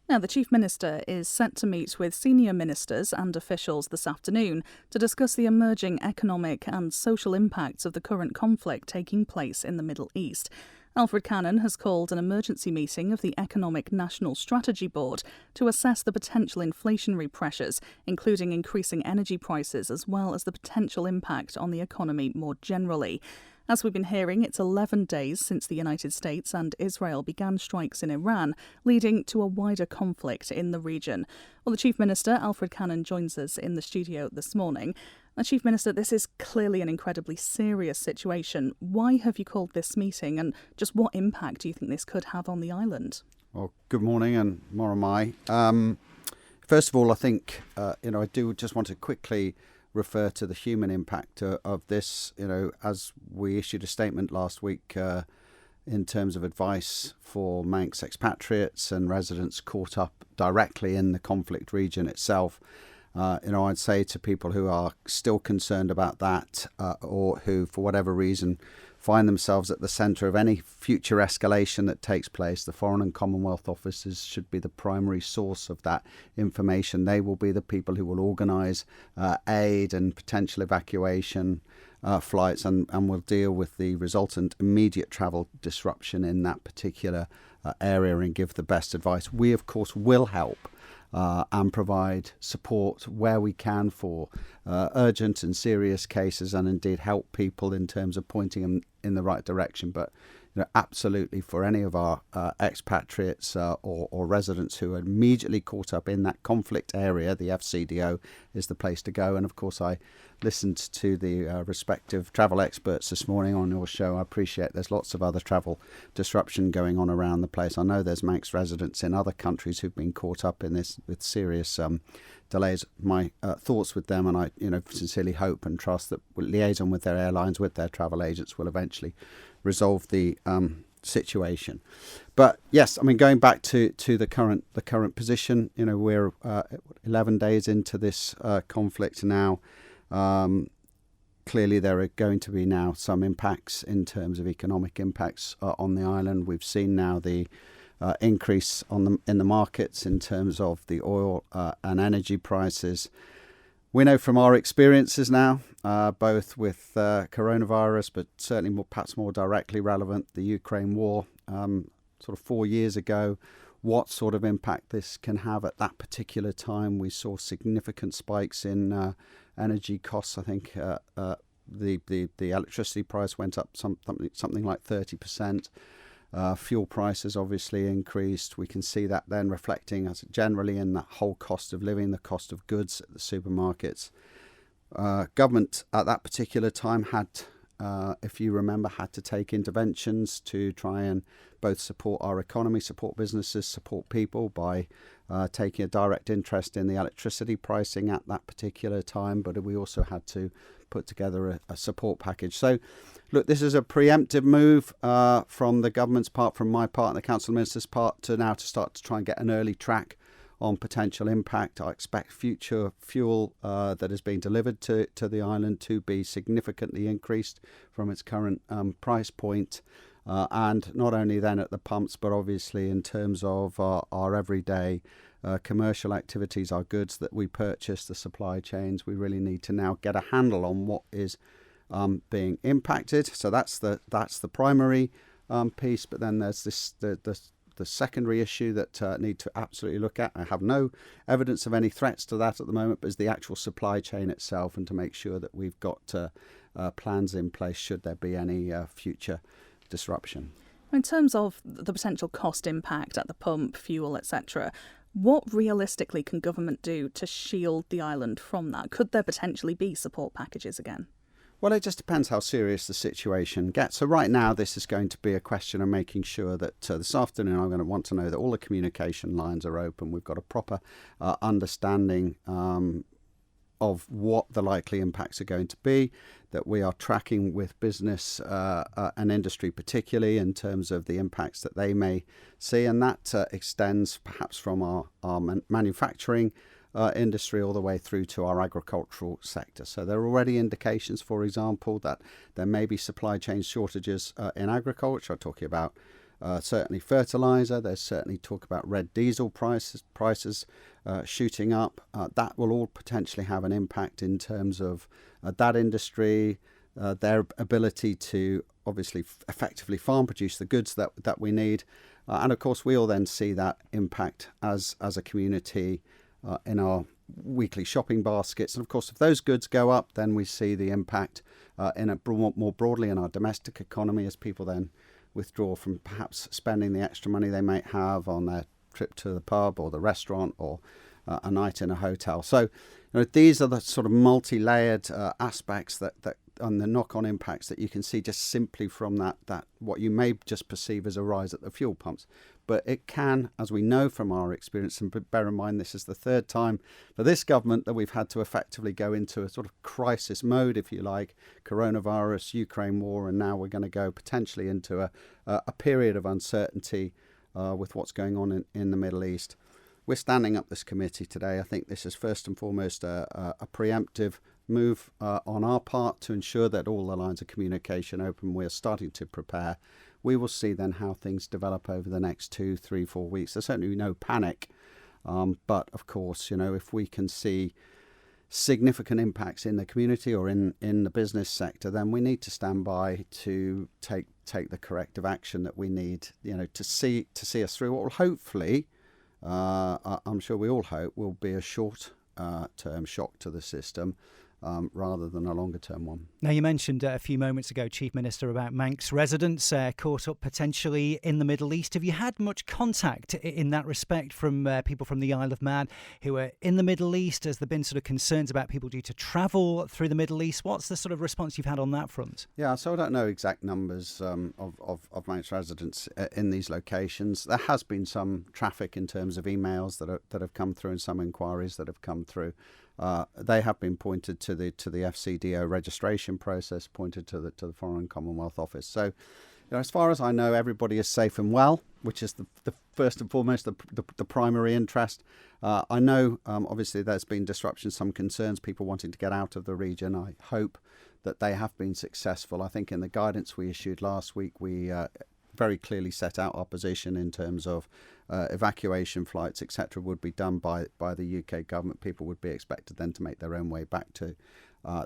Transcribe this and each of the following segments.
Now, the Chief Minister is set to meet with senior ministers and officials this afternoon to discuss the emerging economic and social impacts of the current conflict taking place in the Middle East. Alfred Cannan has called an emergency meeting of the Economic National Strategy Board to assess the potential inflationary pressures, including increasing energy prices, as well as the potential impact on the economy more generally. As we've been hearing, it's 11 days since the United States and Israel began strikes in Iran, leading to a wider conflict in the region. Well, the Chief Minister, Alfred Cannan, joins us in the studio this morning. Now, Chief Minister, this is clearly an incredibly serious situation. Why have you called this meeting, and just what impact do you think this could have on the island? Well, good morning and Moramai. First of all, I think, I do just want to quickly refer to the human impact of this. As we issued a statement last week in terms of advice for Manx expatriates and residents caught up directly in the conflict region itself. I'd say to people who are still concerned about that or who, for whatever reason, find themselves at the centre of any future escalation that takes place, the Foreign and Commonwealth officers should be the primary source of that information. They will be the people who will organise aid and potential evacuation flights and will deal with the resultant immediate travel disruption in that particular area and give the best advice. We, of course, will help and provide support where we can for urgent and serious cases, and indeed help people in terms of pointing them in the right direction. But absolutely, for any of our expatriates or residents who are immediately caught up in that conflict area, the FCDO is the place to go. And of course, I listened to the respective travel experts this morning on your show. I appreciate there's lots of other travel disruption going on around the place. I know there's Manx residents in other countries who've been caught up in this with serious delays. My thoughts with them, and I sincerely hope and trust that liaison with their airlines, with their travel agents, will eventually resolve the situation. But yes, going back to the current position, we're 11 days into this conflict now. Clearly there are going to be now some impacts in terms of economic impacts on the island. We've seen now the increase in the markets in terms of the oil and energy prices. We know from our experiences now, both with coronavirus, but certainly perhaps more directly relevant, the Ukraine war, sort of 4 years ago, what sort of impact this can have at that particular time. We saw significant spikes in energy costs. I think the electricity price went up something like 30%. Fuel prices obviously increased. We can see that then reflecting as generally in the whole cost of living, the cost of goods at the supermarkets. Government at that particular time had, if you remember, had to take interventions to try and both support our economy, support businesses, support people by taking a direct interest in the electricity pricing at that particular time. But we also had to put together a support package. So, look, this is a preemptive move from the government's part, from my part and the Council of Ministers' part, to now to start to try and get an early track on potential impact. I expect future fuel that is being delivered to the island to be significantly increased from its current price point. And not only then at the pumps, but obviously in terms of our everyday commercial activities, our goods that we purchase, the supply chains, we really need to now get a handle on what is being impacted. So that's the primary piece. But then there's the secondary issue that need to absolutely look at. I have no evidence of any threats to that at the moment, but is the actual supply chain itself, and to make sure that we've got plans in place should there be any future disruption. In terms of the potential cost impact at the pump, fuel, etc., what realistically can government do to shield the island from that? Could there potentially be support packages again? Well, it just depends how serious the situation gets. So right now, this is going to be a question of making sure that this afternoon I'm going to want to know that all the communication lines are open. We've got a proper understanding of what the likely impacts are going to be, that we are tracking with business and industry particularly in terms of the impacts that they may see. And that extends perhaps from our manufacturing industry all the way through to our agricultural sector. So there are already indications, for example, that there may be supply chain shortages in agriculture. I'm talking about certainly fertiliser. There's certainly talk about red diesel prices shooting up. That will all potentially have an impact in terms of that industry, their ability to obviously effectively farm produce the goods that we need. And of course, we all then see that impact as a community in our weekly shopping baskets. And of course, if those goods go up, then we see the impact more broadly in our domestic economy as people then withdraw from perhaps spending the extra money they might have on their trip to the pub or the restaurant or a night in a hotel. So these are the sort of multi-layered aspects that and the knock-on impacts that you can see just simply from that what you may just perceive as a rise at the fuel pumps. But it can, as we know from our experience, and bear in mind this is the third time for this government that we've had to effectively go into a sort of crisis mode, if you like, coronavirus, Ukraine war, and now we're going to go potentially into a period of uncertainty with what's going on in the Middle East. We're standing up this committee today. I think this is first and foremost a preemptive move on our part to ensure that all the lines of communication open. We're starting to prepare. We will see then how things develop over the next 2, 3, 4 weeks. There's certainly no panic, but of course, if we can see significant impacts in the community or in the business sector, then we need to stand by to take the corrective action that we need, to see us through what will hopefully, I'm sure we all hope, will be a short-term shock to the system. Rather than a longer-term one. Now, you mentioned a few moments ago, Chief Minister, about Manx residents caught up potentially in the Middle East. Have you had much contact in that respect from people from the Isle of Man who are in the Middle East? Has there been sort of concerns about people due to travel through the Middle East? What's the sort of response you've had on that front? Yeah, so I don't know exact numbers of Manx residents in these locations. There has been some traffic in terms of emails that have come through and some inquiries that have come through. They have been pointed to the FCDO registration process, pointed to the Foreign Commonwealth Office. So, as far as I know, everybody is safe and well, which is the first and foremost the primary interest. I know, obviously, there's been disruption, some concerns, people wanting to get out of the region. I hope that they have been successful. I think in the guidance we issued last week, we very clearly set out our position in terms of evacuation flights, etc., would be done by the UK government. People would be expected then to make their own way back to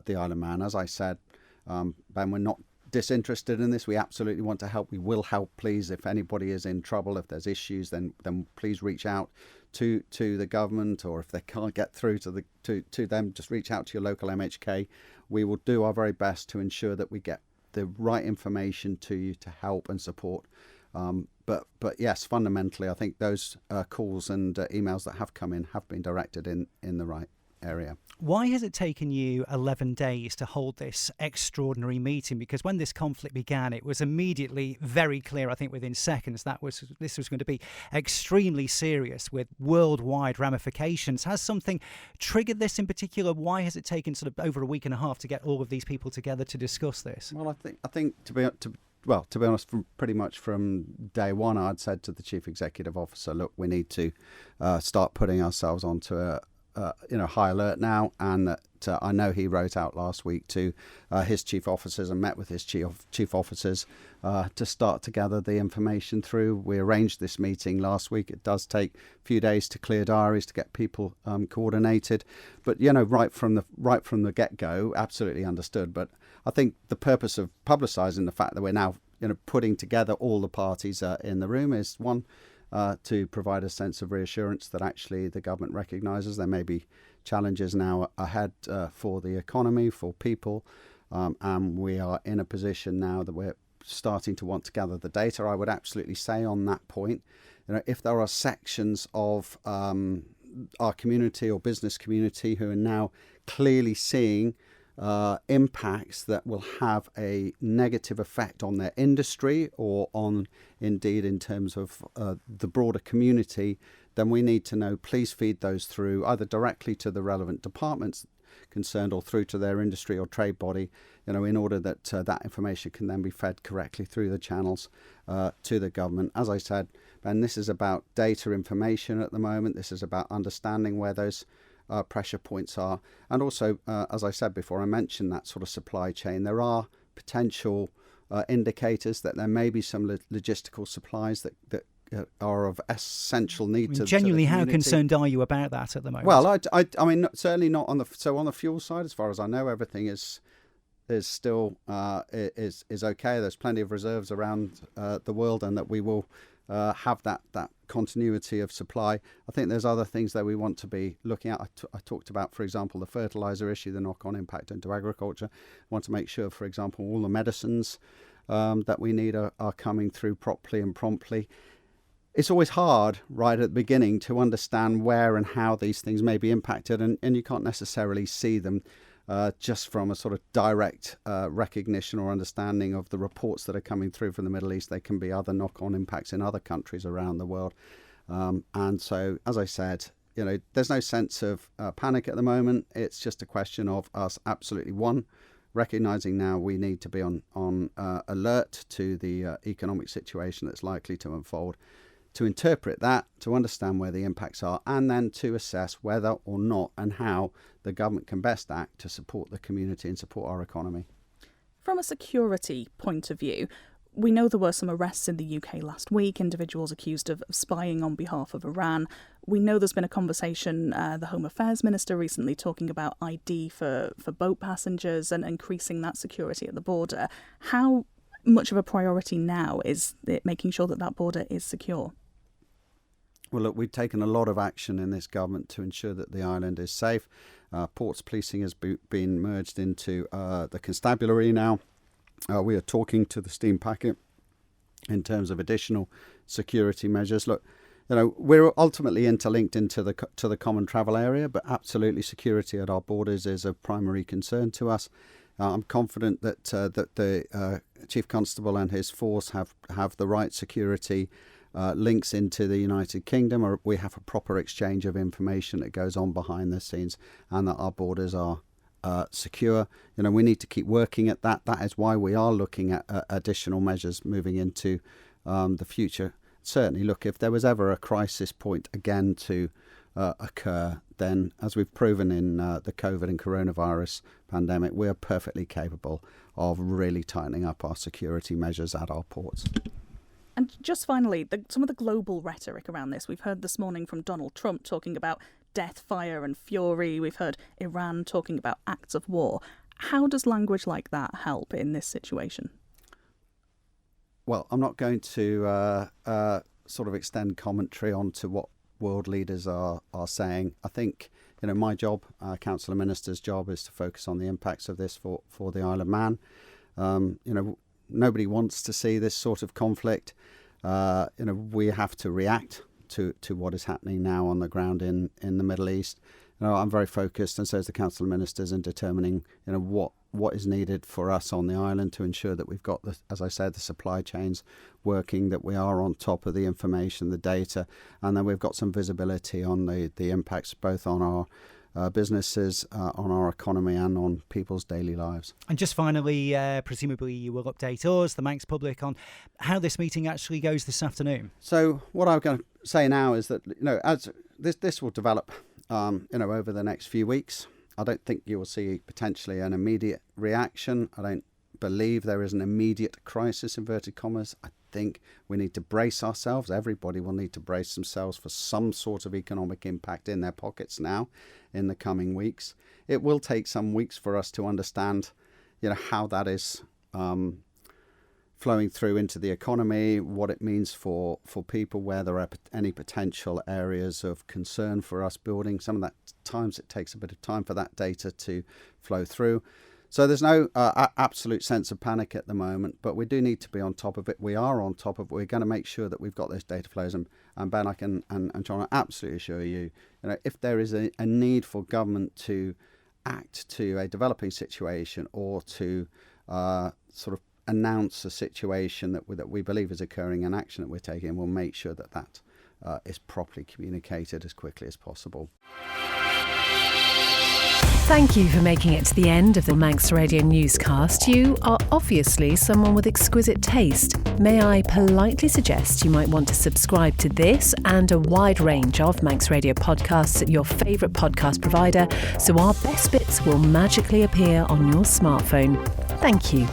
the Isle of Man. As I said, Ben, we're not disinterested in this. We absolutely want to help. We will help, please. If anybody is in trouble, if there's issues, then please reach out to the government, or if they can't get through to them, just reach out to your local MHK. We will do our very best to ensure that we get the right information to you to help and support. But yes, fundamentally, I think those calls and emails that have come in have been directed in the right area. Why has it taken you 11 days to hold this extraordinary meeting? Because when this conflict began, it was immediately very clear, I think within seconds, this was going to be extremely serious with worldwide ramifications. Has something triggered this in particular? Why has it taken sort of over a week and a half to get all of these people together to discuss this? Well, I think to be honest, pretty much from day one, I'd said to the Chief Executive Officer, look, we need to start putting ourselves onto a high alert now, and that I know he wrote out last week to his chief officers and met with his chief officers to start to gather the information through. We arranged this meeting last week. It does take a few days to clear diaries to get people coordinated, but right from the get-go, absolutely understood. But I think the purpose of publicising the fact that we're now putting together all the parties in the room is one, to provide a sense of reassurance that actually the government recognises there may be challenges now ahead for the economy, for people, and we are in a position now that we're starting to want to gather the data. I would absolutely say on that point, if there are sections of our community or business community who are now clearly seeing impacts that will have a negative effect on their industry or on indeed in terms of the broader community, then we need to know, please feed those through either directly to the relevant departments concerned or through to their industry or trade body, in order that that information can then be fed correctly through the channels to the government. As I said, Ben, this is about data information at the moment. This is about understanding where those pressure points are, and also as I said before, I mentioned that sort of supply chain. There are potential indicators that there may be some logistical supplies that are of essential need to genuinely, the how community. concerned are you about that at the moment? Well, I mean, certainly not on the fuel side. As far as I know, everything is still is okay. There's plenty of reserves around the world, and that we will have that continuity of supply. I think there's other things that we want to be looking at. I talked about, for example, the fertilizer issue, the knock-on impact into agriculture. I want to make sure, for example, all the medicines that we need are coming through properly and promptly. It's always hard right at the beginning to understand where and how these things may be impacted, and you can't necessarily see them just from a sort of direct recognition or understanding of the reports that are coming through from the Middle East. There can be other knock-on impacts in other countries around the world. And so, as I said, there's no sense of panic at the moment. It's just a question of us absolutely, recognising now we need to be on alert to the economic situation that's likely to unfold, to interpret that, to understand where the impacts are, and then to assess whether or not and how the government can best act to support the community and support our economy. From a security point of view, we know there were some arrests in the UK last week, individuals accused of spying on behalf of Iran. We know there's been a conversation, the Home Affairs Minister recently talking about ID for boat passengers and increasing that security at the border. How much of a priority now is it making sure that border is secure? Well, look, we've taken a lot of action in this government to ensure that the island is safe. Ports policing has been merged into the constabulary now. We are talking to the steam packet in terms of additional security measures. Look, we're ultimately interlinked into the common travel area, but absolutely security at our borders is a primary concern to us. I'm confident that the Chief Constable and his force have the right security links into the United Kingdom, or we have a proper exchange of information that goes on behind the scenes, and that our borders are secure. We need to keep working at that. That is why we are looking at additional measures moving into the future. Certainly, look, if there was ever a crisis point again to occur, then, as we've proven in the COVID and coronavirus pandemic, we are perfectly capable of really tightening up our security measures at our ports. And just finally, some of the global rhetoric around this. We've heard this morning from Donald Trump talking about death, fire and fury. We've heard Iran talking about acts of war. How does language like that help in this situation? Well, I'm not going to sort of extend commentary onto what world leaders are saying. I think, my job, Council of Ministers' job, is to focus on the impacts of this for the Isle of Man. Nobody wants to see this sort of conflict. We have to react to what is happening now on the ground in the Middle East. I'm very focused, and so is the Council of Ministers, in determining what is needed for us on the island to ensure that we've got, as I said, the supply chains working, that we are on top of the information, the data, and then we've got some visibility on the impacts both on our businesses, on our economy, and on people's daily lives. And just finally, presumably you will update us, the Manx public, on how this meeting actually goes this afternoon. So what I'm going to say now is that as this will develop over the next few weeks. I don't think you will see potentially an immediate reaction. I don't believe there is an immediate crisis, inverted commas. I think we need to brace ourselves. Everybody will need to brace themselves for some sort of economic impact in their pockets now in the coming weeks. It will take some weeks for us to understand, how that is flowing through into the economy, what it means for people, where there are any potential areas of concern for us building. Some of that times it takes a bit of time for that data to flow through. So there's no absolute sense of panic at the moment, but we do need to be on top of it. We are on top of it. We're going to make sure that we've got those data flows. And Ben, I can and John, I absolutely assure you, if there is a need for government to act to a developing situation or to sort of announce a situation that we believe is occurring and action that we're taking, we'll make sure that is properly communicated as quickly as possible. Thank you for making it to the end of the Manx Radio newscast. You are obviously someone with exquisite taste. May I politely suggest you might want to subscribe to this and a wide range of Manx Radio podcasts at your favourite podcast provider, so our best bits will magically appear on your smartphone. Thank you.